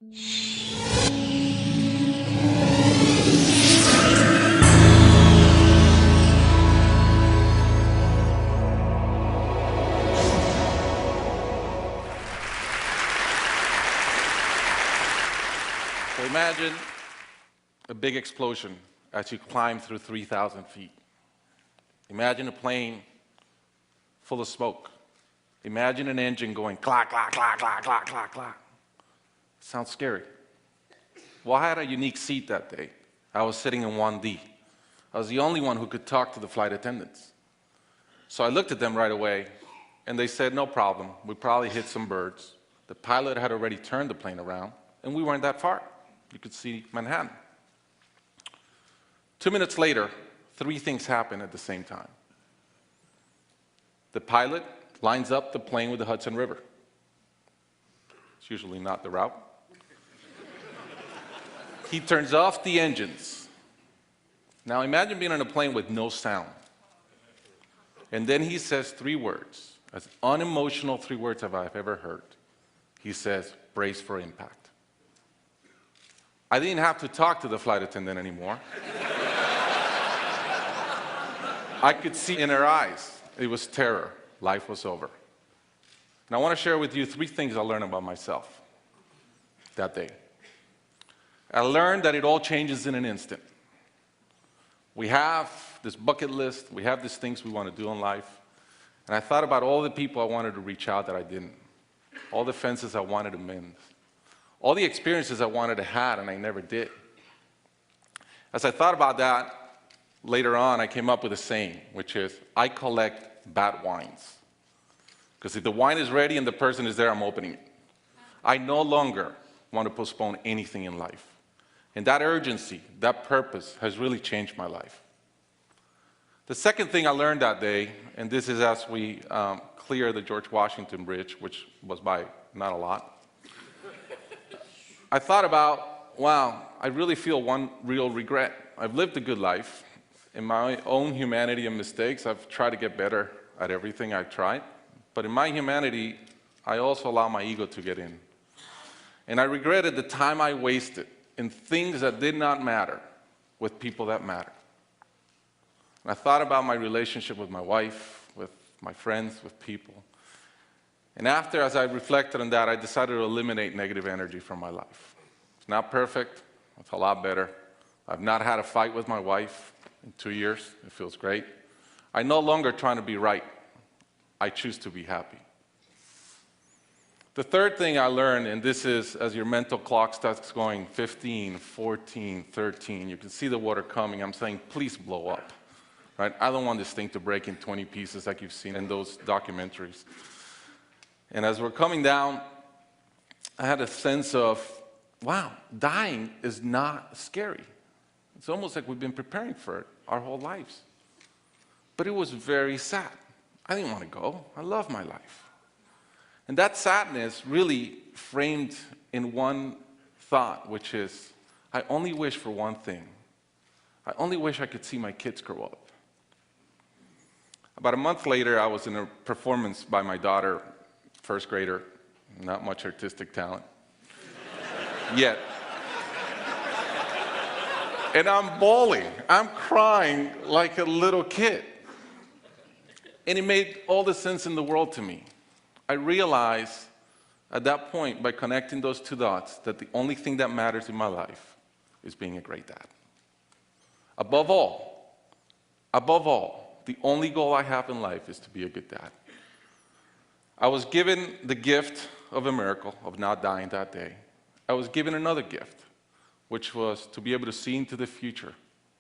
So imagine a big explosion as you climb through 3,000 feet. Imagine a plane full of smoke. Imagine an engine going clack, clack, clack, clack, clack, clack, clack. Sounds scary. Well, I had a unique seat that day. I was sitting in 1D. I was the only one who could talk to the flight attendants. So I looked at them right away, and they said, no problem. We probably hit some birds. The pilot had already turned the plane around, and we weren't that far. You could see Manhattan. 2 minutes later, 3 things happen at the same time. The pilot lines up the plane with the Hudson River. It's usually not the route. He turns off the engines. Now imagine being on a plane with no sound. And then he says 3 words, as unemotional 3 words as I've ever heard. He says, brace for impact. I didn't have to talk to the flight attendant anymore. I could see in her eyes, it was terror. Life was over. And I want to share with you 3 things I learned about myself that day. I learned that it all changes in an instant. We have this bucket list, we have these things we want to do in life, and I thought about all the people I wanted to reach out that I didn't, all the fences I wanted to mend, all the experiences I wanted to have and I never did. As I thought about that, later on I came up with a saying, which is, I collect bad wines. Because if the wine is ready and the person is there, I'm opening it. I no longer want to postpone anything in life. And that urgency, that purpose has really changed my life. The second thing I learned that day, and this is as we clear the George Washington Bridge, which was by not a lot, I thought about, wow, I really feel one real regret. I've lived a good life. In my own humanity and mistakes, I've tried to get better at everything I've tried. But in my humanity, I also allow my ego to get in. And I regretted the time I wasted in things that did not matter with people that matter. And I thought about my relationship with my wife, with my friends, with people. And after, as I reflected on that, I decided to eliminate negative energy from my life. It's not perfect. It's a lot better. I've not had a fight with my wife in 2 years. It feels great. I'm no longer trying to be right. I choose to be happy. The third thing I learned, and this is as your mental clock starts going 15, 14, 13, you can see the water coming. I'm saying, please blow up. Right? I don't want this thing to break in 20 pieces like you've seen in those documentaries. And as we're coming down, I had a sense of, wow, dying is not scary. It's almost like we've been preparing for it our whole lives. But it was very sad. I didn't want to go. I love my life. And that sadness really framed in one thought, which is, I only wish for one thing. I only wish I could see my kids grow up. About a month later, I was in a performance by my daughter, first grader, not much artistic talent, yet. And I'm bawling, I'm crying like a little kid. And it made all the sense in the world to me. I realized at that point, by connecting those 2 dots, that the only thing that matters in my life is being a great dad. Above all, the only goal I have in life is to be a good dad. I was given the gift of a miracle of not dying that day. I was given another gift, which was to be able to see into the future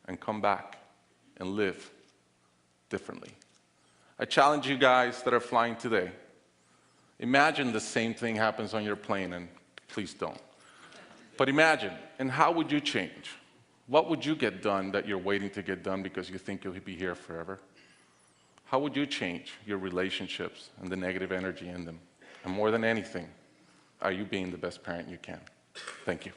and come back and live differently. I challenge you guys that are flying today. Imagine the same thing happens on your plane, and please don't. But imagine, and how would you change? What would you get done that you're waiting to get done because you think you'll be here forever? How would you change your relationships and the negative energy in them? And more than anything, are you being the best parent you can? Thank you.